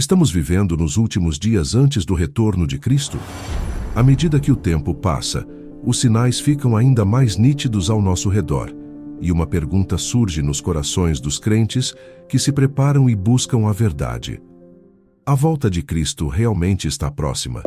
Estamos vivendo nos últimos dias antes do retorno de Cristo? À medida que o tempo passa, os sinais ficam ainda mais nítidos ao nosso redor, e uma pergunta surge nos corações dos crentes que se preparam e buscam a verdade. A volta de Cristo realmente está próxima.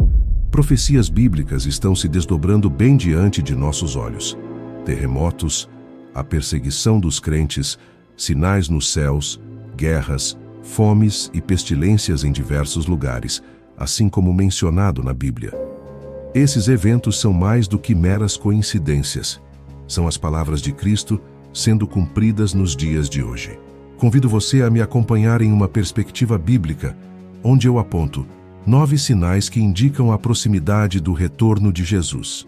Profecias bíblicas estão se desdobrando bem diante de nossos olhos. Terremotos, a perseguição dos crentes, sinais nos céus, guerras, fomes e pestilências em diversos lugares, assim como mencionado na Bíblia. Esses eventos são mais do que meras coincidências. São as palavras de Cristo sendo cumpridas nos dias de hoje. Convido você a me acompanhar em uma perspectiva bíblica, onde eu aponto 9 sinais que indicam a proximidade do retorno de Jesus.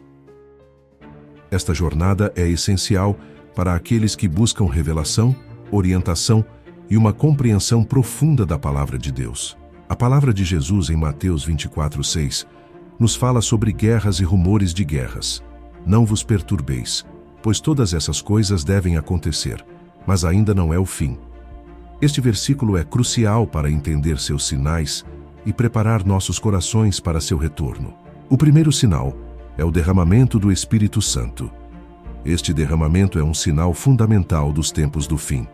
Esta jornada é essencial para aqueles que buscam revelação, orientação e uma compreensão profunda da palavra de Deus. A palavra de Jesus em Mateus 24:6 nos fala sobre guerras e rumores de guerras. Não vos perturbeis, pois todas essas coisas devem acontecer, mas ainda não é o fim. Este versículo é crucial para entender seus sinais e preparar nossos corações para seu retorno. O primeiro sinal é o derramamento do Espírito Santo. Este derramamento é um sinal fundamental dos tempos do fim.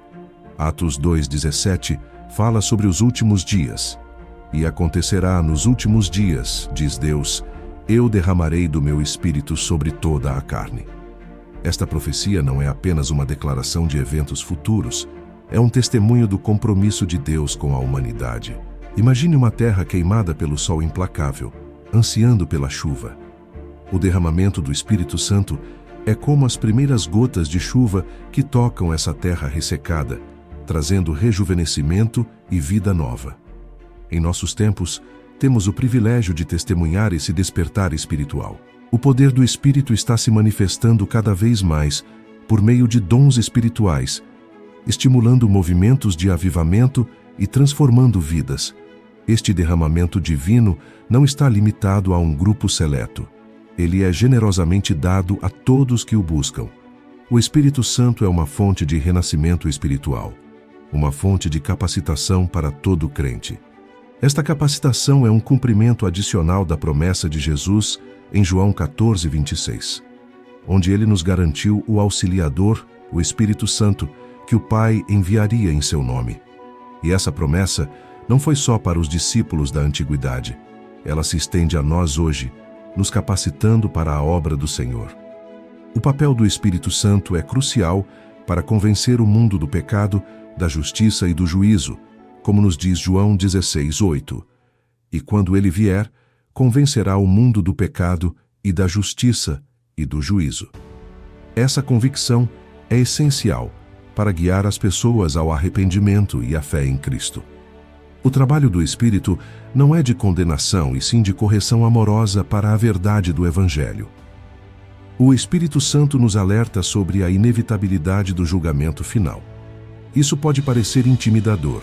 Atos 2:17 fala sobre os últimos dias. E acontecerá nos últimos dias, diz Deus, eu derramarei do meu Espírito sobre toda a carne. Esta profecia não é apenas uma declaração de eventos futuros, é um testemunho do compromisso de Deus com a humanidade. Imagine uma terra queimada pelo sol implacável, ansiando pela chuva. O derramamento do Espírito Santo é como as primeiras gotas de chuva que tocam essa terra ressecada, trazendo rejuvenescimento e vida nova. Em nossos tempos, temos o privilégio de testemunhar esse despertar espiritual. O poder do Espírito está se manifestando cada vez mais por meio de dons espirituais, estimulando movimentos de avivamento e transformando vidas. Este derramamento divino não está limitado a um grupo seleto. Ele é generosamente dado a todos que o buscam. O Espírito Santo é uma fonte de renascimento espiritual, uma fonte de capacitação para todo crente. Esta capacitação é um cumprimento adicional da promessa de Jesus em João 14:26, onde ele nos garantiu o Auxiliador, o Espírito Santo, que o Pai enviaria em seu nome. E essa promessa não foi só para os discípulos da antiguidade, ela se estende a nós hoje, nos capacitando para a obra do Senhor. O papel do Espírito Santo é crucial para convencer o mundo do pecado, da justiça e do juízo, como nos diz João 16:8. E quando ele vier, convencerá o mundo do pecado e da justiça e do juízo. Essa convicção é essencial para guiar as pessoas ao arrependimento e à fé em Cristo. O trabalho do Espírito não é de condenação, e sim de correção amorosa para a verdade do Evangelho. O Espírito Santo nos alerta sobre a inevitabilidade do julgamento final. Isso pode parecer intimidador,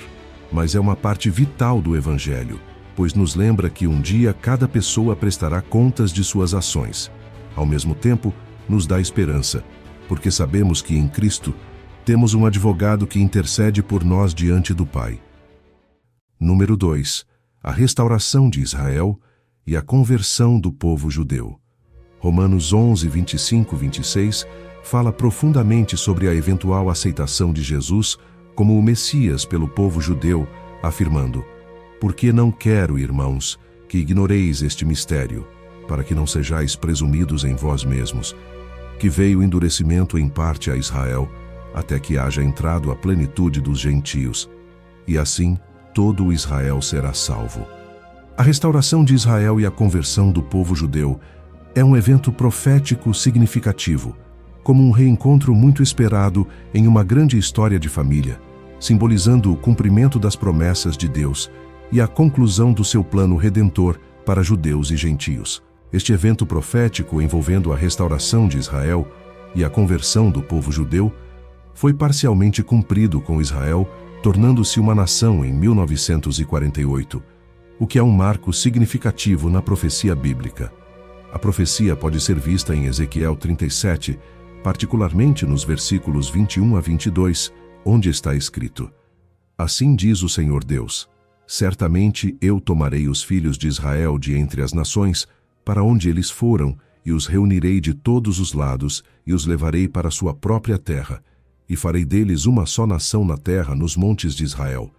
mas é uma parte vital do Evangelho, pois nos lembra que um dia cada pessoa prestará contas de suas ações. Ao mesmo tempo, nos dá esperança, porque sabemos que em Cristo temos um advogado que intercede por nós diante do Pai. Número 2. A restauração de Israel e a conversão do povo judeu. Romanos 11:25-26 fala profundamente sobre a eventual aceitação de Jesus como o Messias pelo povo judeu, afirmando: porque não quero, irmãos, que ignoreis este mistério, para que não sejais presumidos em vós mesmos, que veio endurecimento em parte a Israel, até que haja entrado a plenitude dos gentios, e assim todo o Israel será salvo. A restauração de Israel e a conversão do povo judeu é um evento profético significativo, como um reencontro muito esperado em uma grande história de família, simbolizando o cumprimento das promessas de Deus e a conclusão do seu plano redentor para judeus e gentios. Este evento profético envolvendo a restauração de Israel e a conversão do povo judeu foi parcialmente cumprido com Israel, tornando-se uma nação em 1948, o que é um marco significativo na profecia bíblica. A profecia pode ser vista em Ezequiel 37, particularmente nos versículos 21 a 22, onde está escrito: assim diz o Senhor Deus, Certamente eu tomarei os filhos de Israel de entre as nações, para onde eles foram, e os reunirei de todos os lados, e os levarei para sua própria terra, e farei deles uma só nação na terra, nos montes de Israel.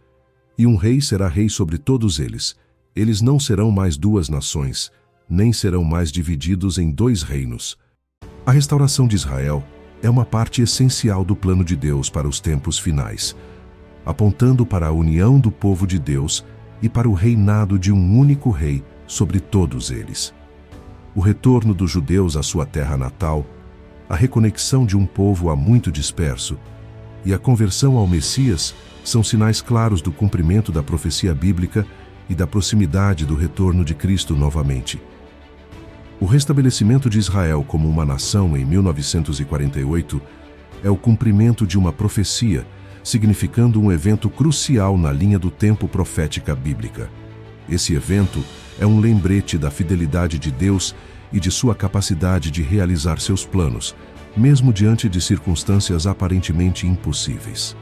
E um rei será rei sobre todos eles. Eles não serão mais duas nações, nem serão mais divididos em dois reinos. A restauração de Israel é uma parte essencial do plano de Deus para os tempos finais, apontando para a união do povo de Deus e para o reinado de um único rei sobre todos eles. O retorno dos judeus à sua terra natal, a reconexão de um povo há muito disperso e a conversão ao Messias são sinais claros do cumprimento da profecia bíblica e da proximidade do retorno de Cristo novamente. O restabelecimento de Israel como uma nação em 1948 é o cumprimento de uma profecia, significando um evento crucial na linha do tempo profética bíblica. Esse evento é um lembrete da fidelidade de Deus e de sua capacidade de realizar seus planos, mesmo diante de circunstâncias aparentemente impossíveis.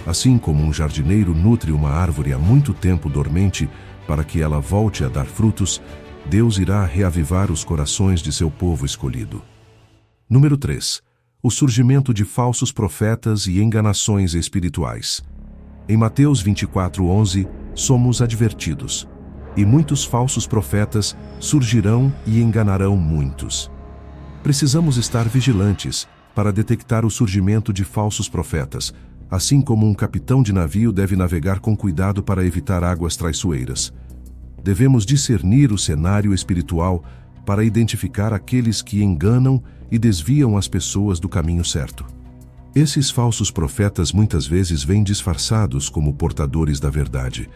Assim como um jardineiro nutre uma árvore há muito tempo dormente para que ela volte a dar frutos, Deus irá reavivar os corações de seu povo escolhido. Número 3. O surgimento de falsos profetas e enganações espirituais. Em Mateus 24:11, somos advertidos: e muitos falsos profetas surgirão e enganarão muitos. Precisamos estar vigilantes para detectar o surgimento de falsos profetas, assim como um capitão de navio deve navegar com cuidado para evitar águas traiçoeiras. Devemos discernir o cenário espiritual para identificar aqueles que enganam e desviam as pessoas do caminho certo. Esses falsos profetas muitas vezes vêm disfarçados como portadores da verdade,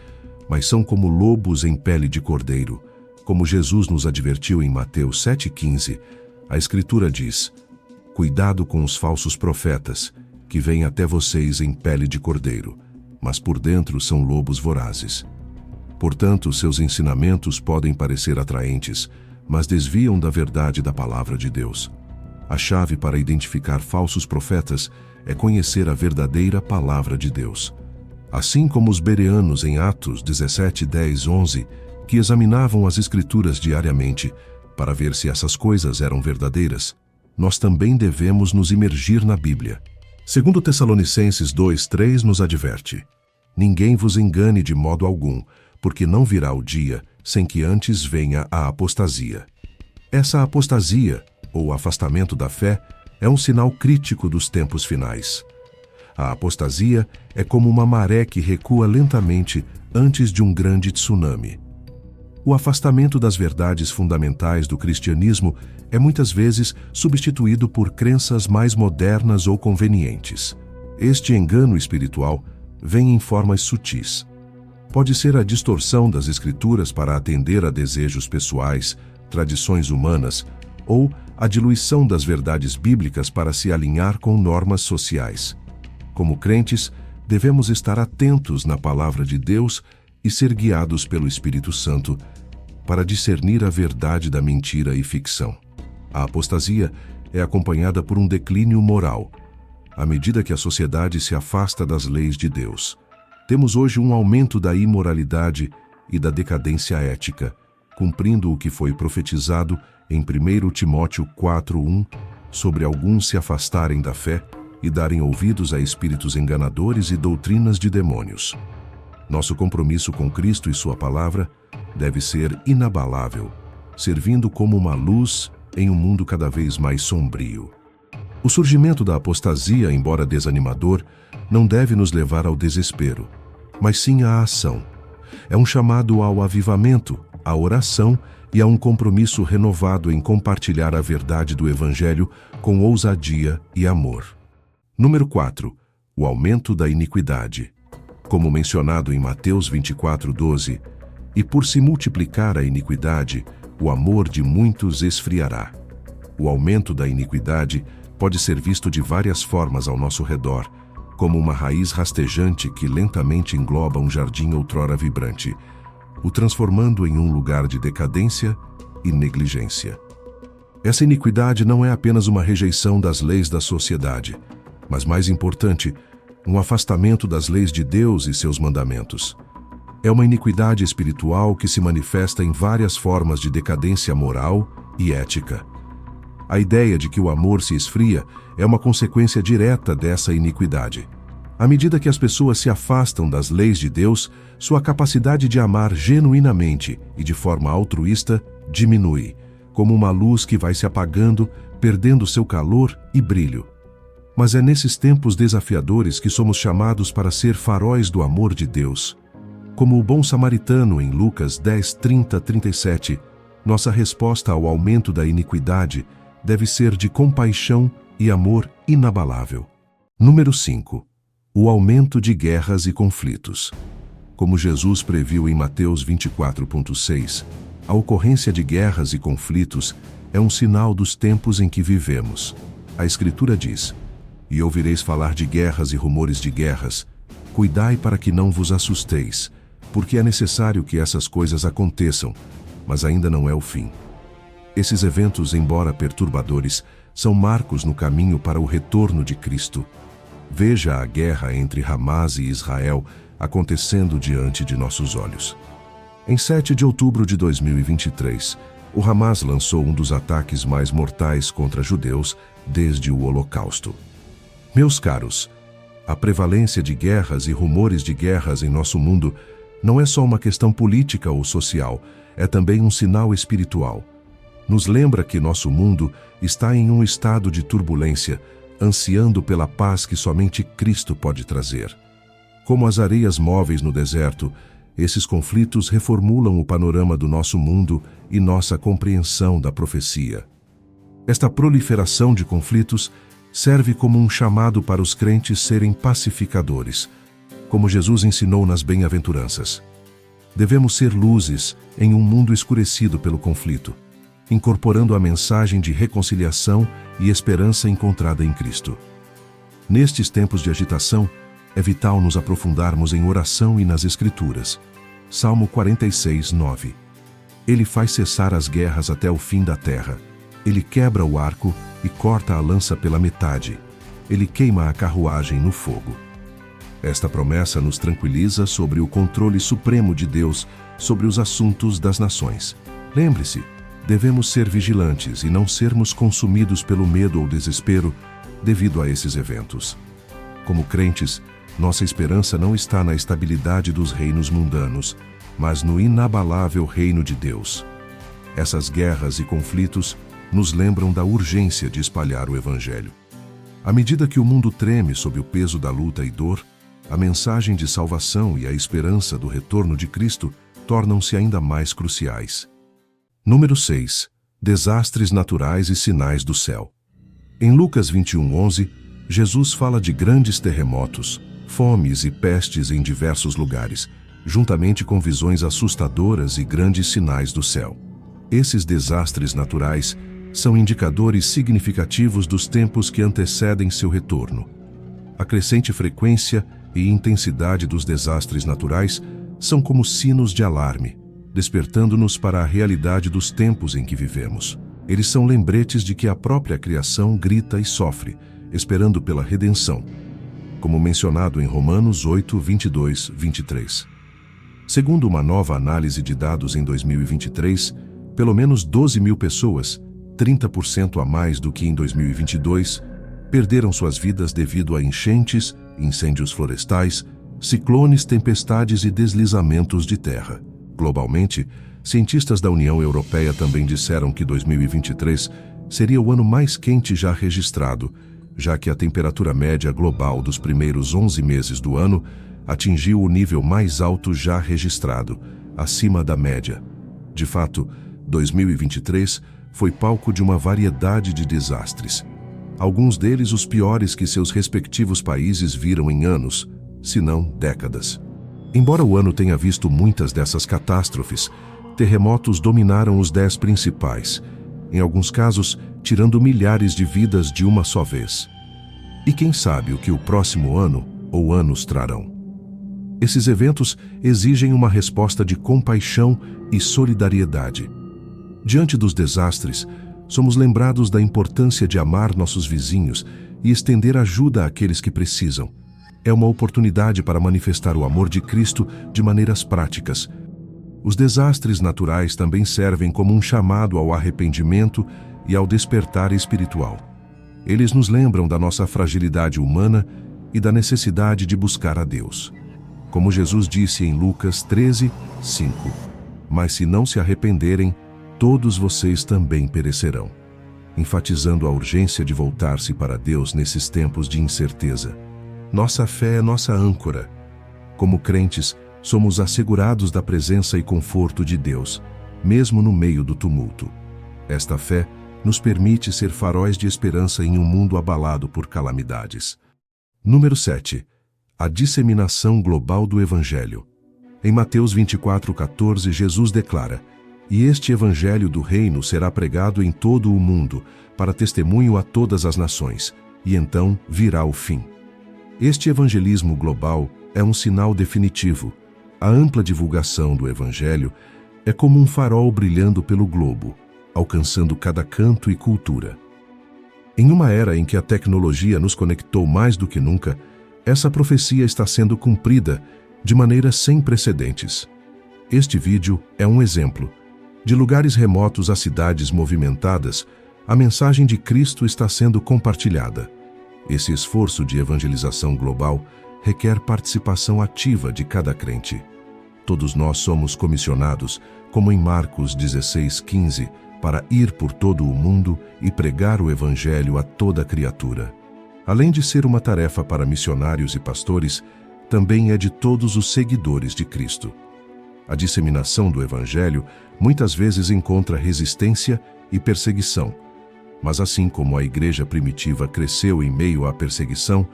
mas são como lobos em pele de cordeiro. Como Jesus nos advertiu em Mateus 7,15, a Escritura diz: cuidado com os falsos profetas, que vêm até vocês em pele de cordeiro, mas por dentro são lobos vorazes. Portanto, seus ensinamentos podem parecer atraentes, mas desviam da verdade da palavra de Deus. A chave para identificar falsos profetas é conhecer a verdadeira palavra de Deus. Assim como os bereanos em Atos 17:10-11, que examinavam as Escrituras diariamente para ver se essas coisas eram verdadeiras, nós também devemos nos imergir na Bíblia. Segundo Tessalonicenses 2:3 nos adverte: ninguém vos engane de modo algum, porque não virá o dia sem que antes venha a apostasia. Essa apostasia, ou afastamento da fé, é um sinal crítico dos tempos finais. A apostasia é como uma maré que recua lentamente antes de um grande tsunami. O afastamento das verdades fundamentais do cristianismo é muitas vezes substituído por crenças mais modernas ou convenientes. Este engano espiritual vem em formas sutis. Pode ser a distorção das Escrituras para atender a desejos pessoais, tradições humanas, ou a diluição das verdades bíblicas para se alinhar com normas sociais. Como crentes, devemos estar atentos na palavra de Deus e ser guiados pelo Espírito Santo para discernir a verdade da mentira e ficção. A apostasia é acompanhada por um declínio moral, à medida que a sociedade se afasta das leis de Deus. Temos hoje um aumento da imoralidade e da decadência ética, cumprindo o que foi profetizado em 1 Timóteo 4:1, sobre alguns se afastarem da fé e darem ouvidos a espíritos enganadores e doutrinas de demônios. Nosso compromisso com Cristo e sua palavra deve ser inabalável, servindo como uma luz em um mundo cada vez mais sombrio. O surgimento da apostasia, embora desanimador, não deve nos levar ao desespero, mas sim à ação. É um chamado ao avivamento, à oração e a um compromisso renovado em compartilhar a verdade do Evangelho com ousadia e amor. Número 4. O aumento da iniquidade. Como mencionado em Mateus 24:12, e por se multiplicar a iniquidade, o amor de muitos esfriará. O aumento da iniquidade pode ser visto de várias formas ao nosso redor, como uma raiz rastejante que lentamente engloba um jardim outrora vibrante, o transformando em um lugar de decadência e negligência. Essa iniquidade não é apenas uma rejeição das leis da sociedade, mas, mais importante, um afastamento das leis de Deus e seus mandamentos. É uma iniquidade espiritual que se manifesta em várias formas de decadência moral e ética. A ideia de que o amor se esfria é uma consequência direta dessa iniquidade. À medida que as pessoas se afastam das leis de Deus, sua capacidade de amar genuinamente e de forma altruísta diminui, como uma luz que vai se apagando, perdendo seu calor e brilho. Mas é nesses tempos desafiadores que somos chamados para ser faróis do amor de Deus. Como o bom samaritano em Lucas 10:30-37, nossa resposta ao aumento da iniquidade deve ser de compaixão e amor inabalável. Número 5. O aumento de guerras e conflitos. Como Jesus previu em Mateus 24:6, a ocorrência de guerras e conflitos é um sinal dos tempos em que vivemos. A Escritura diz: "E ouvireis falar de guerras e rumores de guerras. Cuidai para que não vos assusteis, porque é necessário que essas coisas aconteçam, mas ainda não é o fim." Esses eventos, embora perturbadores, são marcos no caminho para o retorno de Cristo. Veja a guerra entre Hamas e Israel acontecendo diante de nossos olhos. Em 7 de outubro de 2023, o Hamas lançou um dos ataques mais mortais contra judeus desde o Holocausto. Meus caros, a prevalência de guerras e rumores de guerras em nosso mundo não é só uma questão política ou social, é também um sinal espiritual. Nos lembra que nosso mundo está em um estado de turbulência, ansiando pela paz que somente Cristo pode trazer. Como as areias móveis no deserto, esses conflitos reformulam o panorama do nosso mundo e nossa compreensão da profecia. Esta proliferação de conflitos serve como um chamado para os crentes serem pacificadores, como Jesus ensinou nas bem-aventuranças. Devemos ser luzes em um mundo escurecido pelo conflito, incorporando a mensagem de reconciliação e esperança encontrada em Cristo. Nestes tempos de agitação, é vital nos aprofundarmos em oração e nas Escrituras. Salmo 46:9. Ele faz cessar as guerras até o fim da terra. Ele quebra o arco e corta a lança pela metade. Ele queima a carruagem no fogo. Esta promessa nos tranquiliza sobre o controle supremo de Deus sobre os assuntos das nações. Lembre-se, devemos ser vigilantes e não sermos consumidos pelo medo ou desespero devido a esses eventos. Como crentes, nossa esperança não está na estabilidade dos reinos mundanos, mas no inabalável reino de Deus. Essas guerras e conflitos nos lembram da urgência de espalhar o Evangelho. À medida que o mundo treme sob o peso da luta e dor, a mensagem de salvação e a esperança do retorno de Cristo tornam-se ainda mais cruciais. Número 6. Desastres naturais e sinais do céu. Em Lucas 21:11, Jesus fala de grandes terremotos, fomes e pestes em diversos lugares, juntamente com visões assustadoras e grandes sinais do céu. Esses desastres naturais são indicadores significativos dos tempos que antecedem seu retorno. A crescente frequência e intensidade dos desastres naturais são como sinos de alarme, despertando-nos para a realidade dos tempos em que vivemos. Eles são lembretes de que a própria criação grita e sofre, esperando pela redenção, como mencionado em Romanos 8:22-23. Segundo uma nova análise de dados em 2023, pelo menos 12 mil pessoas, 30% a mais do que em 2022, perderam suas vidas devido a enchentes, incêndios florestais, ciclones, tempestades e deslizamentos de terra. Globalmente, cientistas da União Europeia também disseram que 2023 seria o ano mais quente já registrado, já que a temperatura média global dos primeiros 11 meses do ano atingiu o nível mais alto já registrado, acima da média. De fato, 2023 foi palco de uma variedade de desastres. Alguns deles os piores que seus respectivos países viram em anos, se não décadas. Embora o ano tenha visto muitas dessas catástrofes, terremotos dominaram os 10 principais, em alguns casos tirando milhares de vidas de uma só vez. E quem sabe o que o próximo ano ou anos trarão? Esses eventos exigem uma resposta de compaixão e solidariedade. Diante dos desastres, somos lembrados da importância de amar nossos vizinhos e estender ajuda àqueles que precisam. é uma oportunidade para manifestar o amor de Cristo de maneiras práticas. Os desastres naturais também servem como um chamado ao arrependimento e ao despertar espiritual. Eles nos lembram da nossa fragilidade humana e da necessidade de buscar a Deus. Como Jesus disse em Lucas 13, 5: "Mas se não se arrependerem, todos vocês também perecerão", enfatizando a urgência de voltar-se para Deus nesses tempos de incerteza. Nossa fé é nossa âncora. Como crentes, somos assegurados da presença e conforto de Deus, mesmo no meio do tumulto. Esta fé nos permite ser faróis de esperança em um mundo abalado por calamidades. Número 7. A disseminação global do Evangelho. Em Mateus 24:14, Jesus declara: "E este Evangelho do Reino será pregado em todo o mundo, para testemunho a todas as nações, e então virá o fim." Este evangelismo global é um sinal definitivo. A ampla divulgação do Evangelho é como um farol brilhando pelo globo, alcançando cada canto e cultura. Em uma era em que a tecnologia nos conectou mais do que nunca, essa profecia está sendo cumprida de maneira sem precedentes. Este vídeo é um exemplo. De lugares remotos a cidades movimentadas, a mensagem de Cristo está sendo compartilhada. Esse esforço de evangelização global requer participação ativa de cada crente. Todos nós somos comissionados, como em Marcos 16:15, para ir por todo o mundo e pregar o Evangelho a toda criatura. Além de ser uma tarefa para missionários e pastores, também é de todos os seguidores de Cristo. A disseminação do Evangelho muitas vezes encontra resistência e perseguição. Mas assim como a igreja primitiva cresceu em meio à perseguição,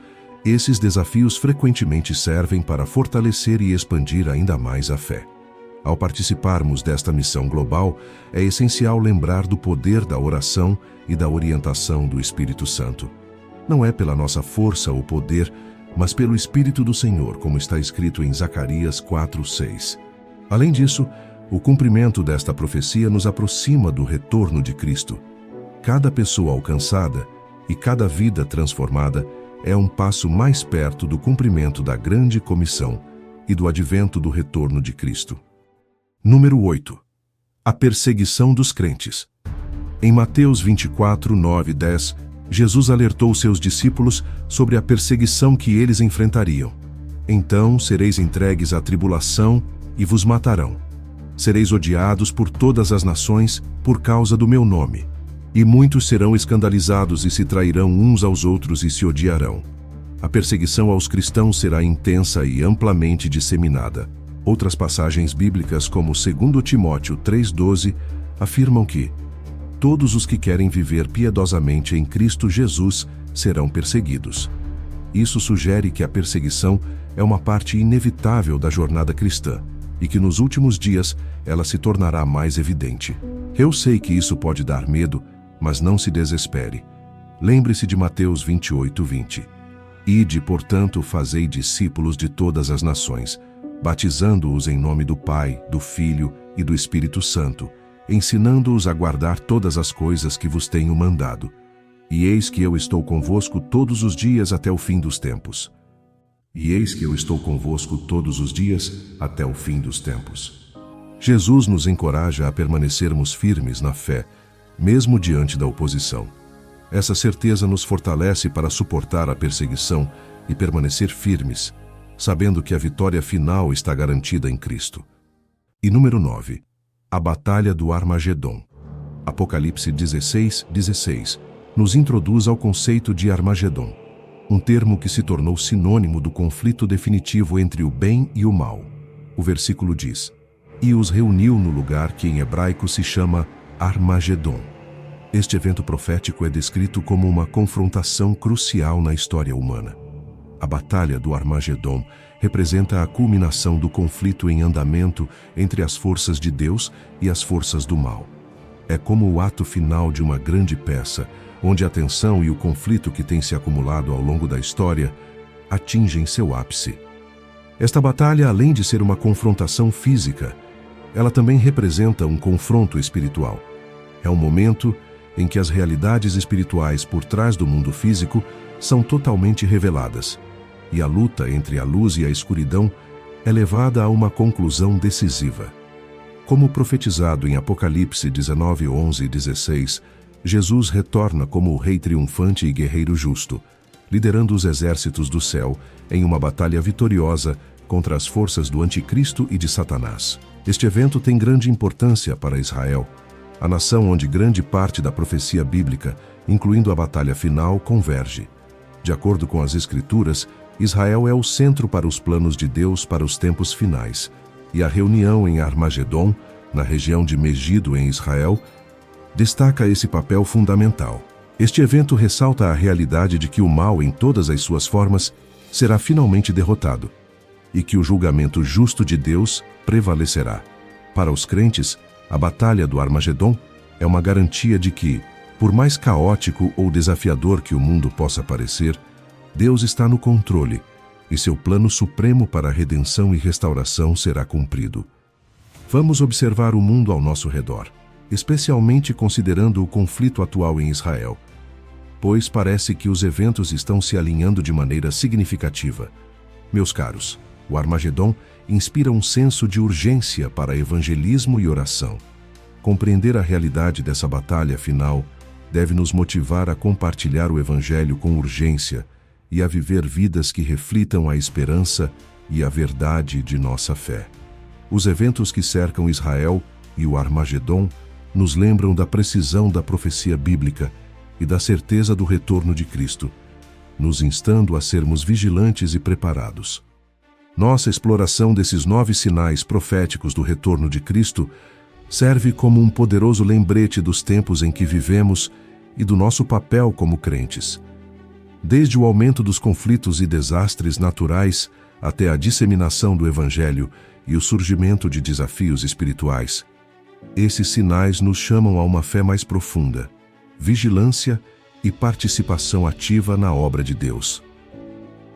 esses desafios frequentemente servem para fortalecer e expandir ainda mais a fé. Ao participarmos desta missão global, é essencial lembrar do poder da oração e da orientação do Espírito Santo. Não é pela nossa força ou poder, mas pelo Espírito do Senhor, como está escrito em Zacarias 4:6. Além disso, o cumprimento desta profecia nos aproxima do retorno de Cristo. Cada pessoa alcançada e cada vida transformada é um passo mais perto do cumprimento da grande comissão e do advento do retorno de Cristo. Número 8. A perseguição dos crentes. Em Mateus 24, 9 e 10, Jesus alertou seus discípulos sobre a perseguição que eles enfrentariam. "Então sereis entregues à tribulação e vos matarão. Sereis odiados por todas as nações por causa do meu nome. E muitos serão escandalizados e se trairão uns aos outros e se odiarão." A perseguição aos cristãos será intensa e amplamente disseminada. Outras passagens bíblicas, como 2 Timóteo 3:12, afirmam que todos os que querem viver piedosamente em Cristo Jesus serão perseguidos. Isso sugere que a perseguição é uma parte inevitável da jornada cristã e que nos últimos dias ela se tornará mais evidente. Eu sei que isso pode dar medo, mas não se desespere. Lembre-se de Mateus 28:20. "Ide, portanto, fazei discípulos de todas as nações, batizando-os em nome do Pai, do Filho e do Espírito Santo, ensinando-os a guardar todas as coisas que vos tenho mandado. E eis que eu estou convosco todos os dias até o fim dos tempos." E eis que eu estou convosco todos os dias até o fim dos tempos. Jesus nos encoraja a permanecermos firmes na fé, mesmo diante da oposição. Essa certeza nos fortalece para suportar a perseguição e permanecer firmes, sabendo que a vitória final está garantida em Cristo. E número 9. A Batalha do Armagedom. Apocalipse 16:16 nos introduz ao conceito de Armagedom, um termo que se tornou sinônimo do conflito definitivo entre o bem e o mal. O versículo diz: "E os reuniu no lugar que em hebraico se chama Armagedom." Este evento profético é descrito como uma confrontação crucial na história humana. A Batalha do Armagedom representa a culminação do conflito em andamento entre as forças de Deus e as forças do mal. É como o ato final de uma grande peça, onde a tensão e o conflito que tem se acumulado ao longo da história atingem seu ápice. Esta batalha, além de ser uma confrontação física, ela também representa um confronto espiritual. É um momento em que as realidades espirituais por trás do mundo físico são totalmente reveladas. e a luta entre a luz e a escuridão é levada a uma conclusão decisiva. Como profetizado em Apocalipse 19, 11 e 16, Jesus retorna como o rei triunfante e guerreiro justo, liderando os exércitos do céu em uma batalha vitoriosa contra as forças do anticristo e de Satanás. Este evento tem grande importância para Israel, a nação onde grande parte da profecia bíblica, incluindo a batalha final, converge. De acordo com as Escrituras, Israel é o centro para os planos de Deus para os tempos finais, e a reunião em Armagedon, na região de Megido, em Israel, destaca esse papel fundamental. Este evento ressalta a realidade de que o mal, em todas as suas formas, será finalmente derrotado, e que o julgamento justo de Deus prevalecerá. Para os crentes, a batalha do Armagedon é uma garantia de que, por mais caótico ou desafiador que o mundo possa parecer, Deus está no controle, e seu plano supremo para a redenção e restauração será cumprido. Vamos observar o mundo ao nosso redor, especialmente considerando o conflito atual em Israel, pois parece que os eventos estão se alinhando de maneira significativa. Meus caros, o Armagedon inspira um senso de urgência para evangelismo e oração. Compreender a realidade dessa batalha final deve nos motivar a compartilhar o Evangelho com urgência e a viver vidas que reflitam a esperança e a verdade de nossa fé. Os eventos que cercam Israel e o Armagedon nos lembram da precisão da profecia bíblica e da certeza do retorno de Cristo, nos instando a sermos vigilantes e preparados. Nossa exploração desses 9 sinais proféticos do retorno de Cristo serve como um poderoso lembrete dos tempos em que vivemos e do nosso papel como crentes. Desde o aumento dos conflitos e desastres naturais até a disseminação do Evangelho e o surgimento de desafios espirituais, esses sinais nos chamam a uma fé mais profunda, vigilância e participação ativa na obra de Deus.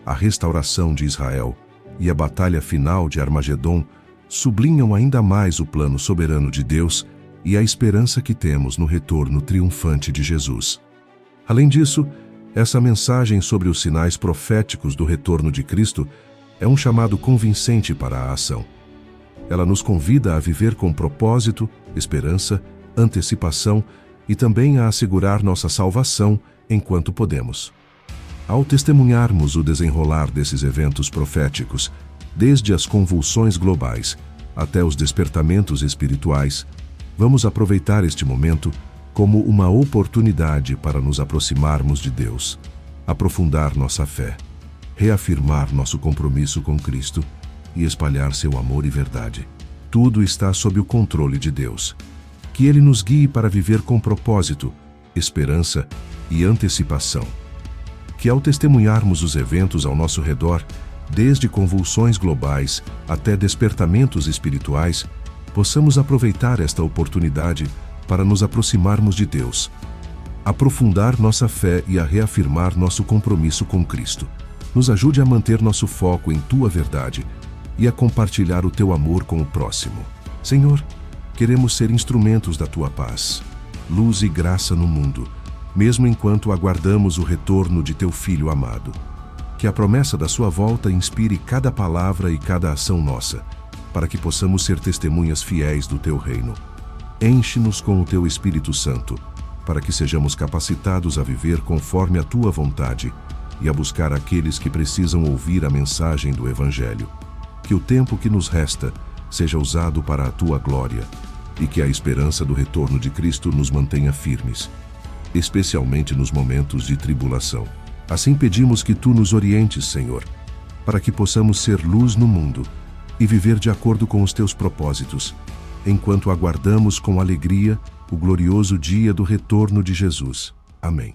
A restauração de Israel e a batalha final de Armagedon sublinham ainda mais o plano soberano de Deus e a esperança que temos no retorno triunfante de Jesus. Além disso, essa mensagem sobre os sinais proféticos do retorno de Cristo é um chamado convincente para a ação. Ela nos convida a viver com propósito, esperança, antecipação e também a assegurar nossa salvação enquanto podemos. Ao testemunharmos o desenrolar desses eventos proféticos, desde as convulsões globais até os despertamentos espirituais, vamos aproveitar este momento como uma oportunidade para nos aproximarmos de Deus, aprofundar nossa fé, reafirmar nosso compromisso com Cristo e espalhar seu amor e verdade. Tudo está sob o controle de Deus. Que Ele nos guie para viver com propósito, esperança e antecipação. Que ao testemunharmos os eventos ao nosso redor, desde convulsões globais até despertamentos espirituais, possamos aproveitar esta oportunidade para nos aproximarmos de Deus, aprofundar nossa fé e a reafirmar nosso compromisso com Cristo. Nos ajude a manter nosso foco em Tua verdade e a compartilhar o Teu amor com o próximo. Senhor, queremos ser instrumentos da Tua paz, luz e graça no mundo, mesmo enquanto aguardamos o retorno de Teu Filho amado. Que a promessa da Sua volta inspire cada palavra e cada ação nossa, para que possamos ser testemunhas fiéis do Teu reino. Enche-nos com o Teu Espírito Santo, para que sejamos capacitados a viver conforme a Tua vontade e a buscar aqueles que precisam ouvir a mensagem do Evangelho. Que o tempo que nos resta seja usado para a Tua glória e que a esperança do retorno de Cristo nos mantenha firmes, especialmente nos momentos de tribulação. Assim pedimos que Tu nos orientes, Senhor, para que possamos ser luz no mundo e viver de acordo com os Teus propósitos, enquanto aguardamos com alegria o glorioso dia do retorno de Jesus. Amém.